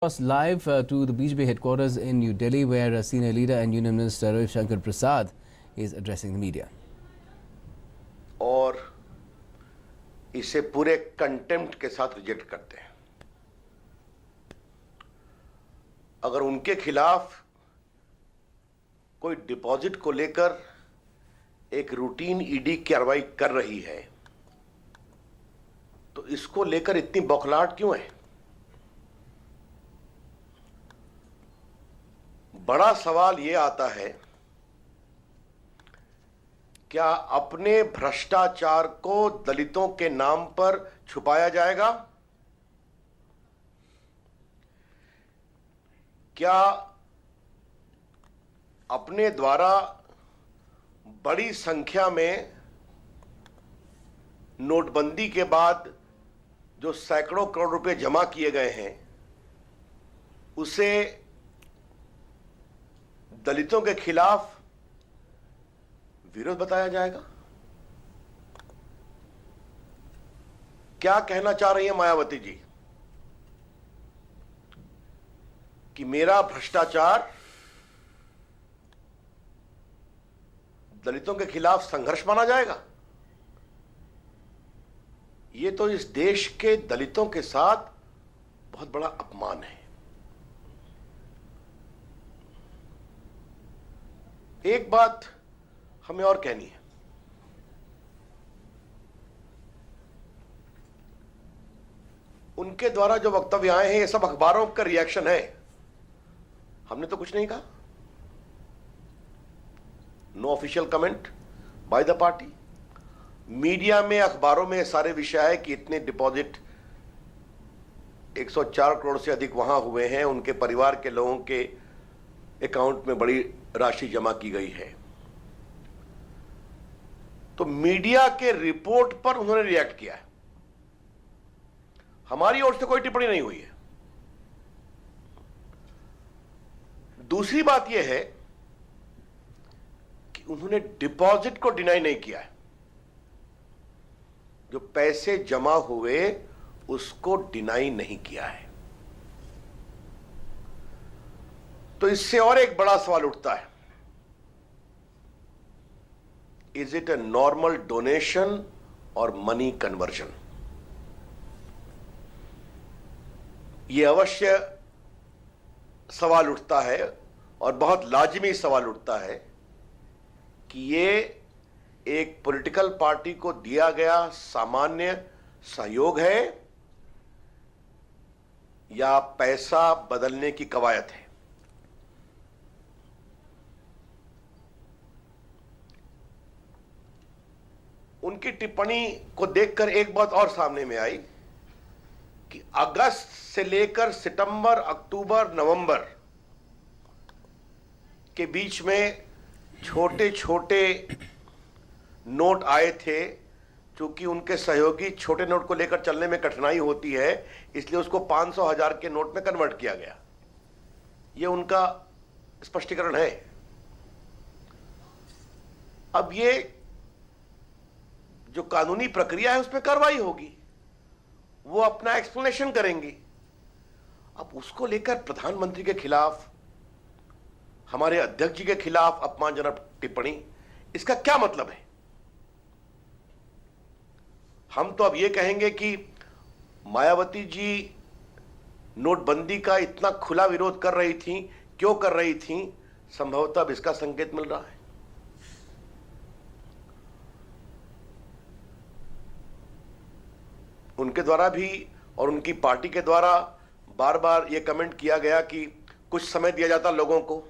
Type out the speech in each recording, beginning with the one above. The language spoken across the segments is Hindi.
Was live to the BJP headquarters in New Delhi, where senior leader and Union Minister Ravi Shankar Prasad is addressing the media. और इसे पूरे कंटेम्प्ट के साथ रिजेक्ट करते हैं। अगर उनके खिलाफ कोई डिपॉजिट को लेकर एक रूटीन ईडी कार्रवाई कर रही है, तो इसको लेकर इतनी बौखलाहट क्यों है? बड़ा सवाल यह आता है, क्या अपने भ्रष्टाचार को दलितों के नाम पर छुपाया जाएगा? क्या अपने द्वारा बड़ी संख्या में नोटबंदी के बाद जो सैकड़ों करोड़ रुपए जमा किए गए हैं, उसे दलितों के खिलाफ विरोध बताया जाएगा? क्या कहना चाह रही है मायावती जी कि मेरा भ्रष्टाचार दलितों के खिलाफ संघर्ष माना जाएगा? यह तो इस देश के दलितों के साथ बहुत बड़ा अपमान है। एक बात हमें और कहनी है, उनके द्वारा जो वक्तव्य आए हैं, ये सब अखबारों का रिएक्शन है। हमने तो कुछ नहीं कहा। No official comment by the party. Media में, अखबारों में सारे विषय है कि इतने डिपॉजिट 104 करोड़ से अधिक वहां हुए हैं, उनके परिवार के लोगों के अकाउंट में बड़ी राशि जमा की गई है। तो मीडिया के रिपोर्ट पर उन्होंने रिएक्ट किया है। हमारी ओर से कोई टिप्पणी नहीं हुई है। दूसरी बात यह है कि उन्होंने डिपॉजिट को डिनाई नहीं किया है। जो पैसे जमा हुए उसको डिनाई नहीं किया है। तो इससे और एक बड़ा सवाल उठता है, is it a normal donation और मनी कन्वर्जन? यह अवश्य सवाल उठता है और बहुत लाजिमी सवाल उठता है कि यह एक पॉलिटिकल पार्टी को दिया गया सामान्य सहयोग है या पैसा बदलने की कवायद है। उनकी टिप्पणी को देखकर एक बात और सामने में आई कि अगस्त से लेकर सितंबर, अक्टूबर, नवंबर के बीच में छोटे छोटे नोट आए थे। चूंकि उनके सहयोगी छोटे नोट को लेकर चलने में कठिनाई होती है, इसलिए उसको 500, 1000 के नोट में कन्वर्ट किया गया। यह उनका स्पष्टीकरण है। अब ये जो कानूनी प्रक्रिया है उसमें कार्रवाई होगी, वो अपना एक्सप्लेनेशन करेंगी। अब उसको लेकर प्रधानमंत्री के खिलाफ, हमारे अध्यक्ष जी के खिलाफ अपमानजनक टिप्पणी, इसका क्या मतलब है? हम तो अब ये कहेंगे कि मायावती जी नोटबंदी का इतना खुला विरोध कर रही थी, क्यों कर रही थी? संभवतः अब इसका संकेत मिल रहा है। उनके द्वारा भी और उनकी पार्टी के द्वारा बार बार यह कमेंट किया गया कि कुछ समय दिया जाता लोगों को,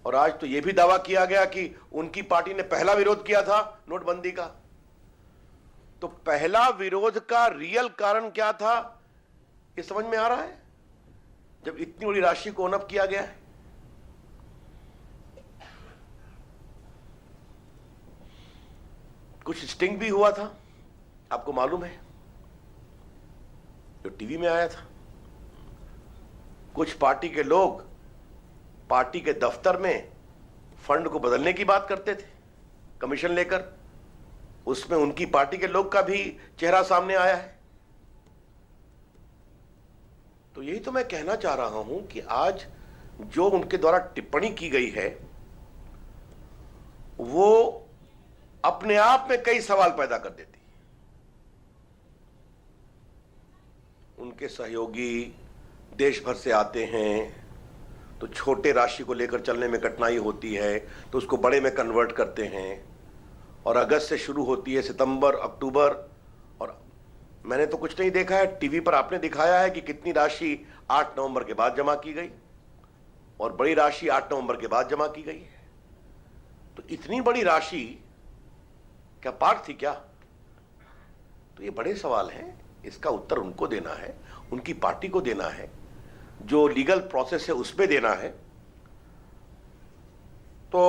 और आज तो यह भी दावा किया गया कि उनकी पार्टी ने पहला विरोध किया था नोटबंदी का। तो पहला विरोध का रियल कारण क्या था, ये समझ में आ रहा है जब इतनी बड़ी राशि को ओन अप किया गया है। कुछ स्टिंग भी हुआ था, आपको मालूम है, जो टीवी में आया था। कुछ पार्टी के लोग पार्टी के दफ्तर में फंड को बदलने की बात करते थे कमीशन लेकर। उसमें उनकी पार्टी के लोग का भी चेहरा सामने आया है। तो यही तो मैं कहना चाह रहा हूं कि आज जो उनके द्वारा टिप्पणी की गई है वो अपने आप में कई सवाल पैदा कर देती है। उनके सहयोगी देश भर से आते हैं तो छोटे राशि को लेकर चलने में कठिनाई होती है, तो उसको बड़े में कन्वर्ट करते हैं, और अगस्त से शुरू होती है, सितंबर, अक्टूबर, और मैंने तो कुछ नहीं देखा है। टीवी पर आपने दिखाया है कि कितनी राशि 8 नवंबर के बाद जमा की गई और बड़ी राशि 8 नवंबर के बाद जमा की गई है। तो इतनी बड़ी राशि क्या पार्ट थी क्या? तो ये बड़े सवाल हैं, इसका उत्तर उनको देना है, उनकी पार्टी को देना है, जो लीगल प्रोसेस है उसमें देना है। तो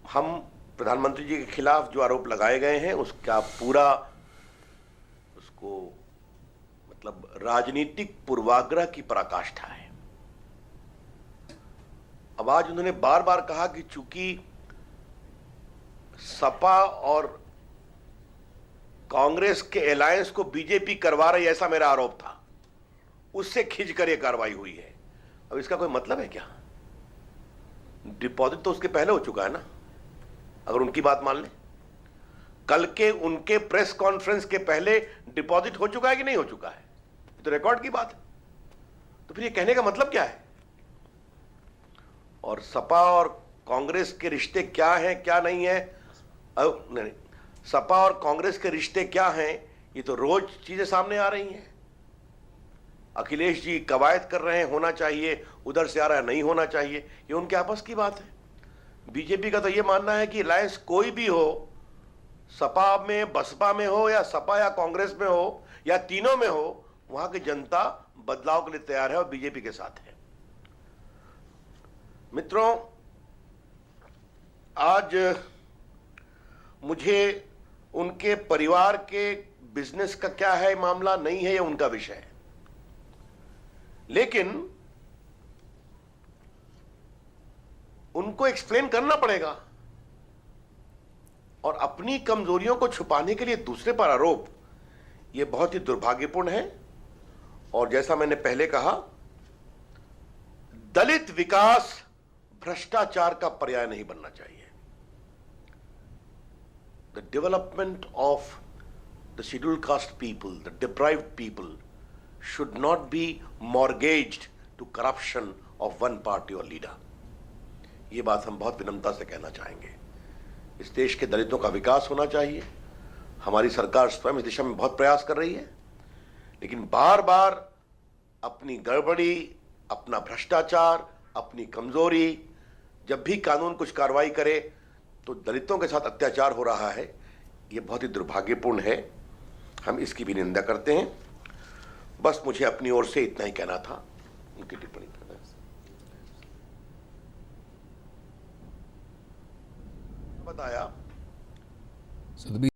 हम प्रधानमंत्री जी के खिलाफ जो आरोप लगाए गए हैं उसका पूरा उसको मतलब राजनीतिक पूर्वाग्रह की पराकाष्ठा है। अब आज उन्होंने बार बार कहा कि चूंकि सपा और कांग्रेस के अलायंस को बीजेपी करवा रही, ऐसा मेरा आरोप था, उससे खिंचकर यह कार्रवाई हुई है। अब इसका कोई मतलब है क्या? डिपॉजिट तो उसके पहले हो चुका है ना, अगर उनकी बात मान लें। कल के उनके प्रेस कॉन्फ्रेंस के पहले डिपॉजिट हो चुका है कि नहीं हो चुका है? तो रिकॉर्ड की बात है। तो फिर ये कहने का मतलब क्या है? और सपा और कांग्रेस के रिश्ते क्या हैं क्या नहीं है, नहीं, सपा और कांग्रेस के रिश्ते क्या हैं, ये तो रोज चीजें सामने आ रही हैं। अखिलेश जी कवायद कर रहे हैं होना चाहिए, उधर से आ रहा है नहीं होना चाहिए, ये उनके आपस की बात है। बीजेपी का तो ये मानना है कि अलायंस कोई भी हो, सपा में, बसपा में हो, या सपा या कांग्रेस में हो, या तीनों में हो, वहां की जनता बदलाव के लिए तैयार है और बीजेपी के साथ है। मित्रों, आज मुझे उनके परिवार के बिजनेस का क्या है मामला नहीं है, ये उनका विषय है, लेकिन उनको एक्सप्लेन करना पड़ेगा। और अपनी कमजोरियों को छुपाने के लिए दूसरे पर आरोप, यह बहुत ही दुर्भाग्यपूर्ण है। और जैसा मैंने पहले कहा, दलित विकास भ्रष्टाचार का पर्याय नहीं बनना चाहिए। The development of the scheduled caste people, the deprived people, should not be mortgaged to corruption of one party or leader. ये बात हम बहुत विनम्रता से कहना चाहेंगे। इस देश के दलितों का विकास होना चाहिए। हमारी सरकार स्वयं इस दिशा में बहुत प्रयास कर रही है, लेकिन बार बार अपनी गड़बड़ी, अपना भ्रष्टाचार, अपनी कमजोरी, जब भी कानून कुछ कार्रवाई करे तो दलितों के साथ अत्याचार हो रहा है, यह बहुत ही दुर्भाग्यपूर्ण है। हम इसकी भी निंदा करते हैं। बस मुझे अपनी ओर से इतना ही कहना था उनकी टिप्पणी पर। बताया So the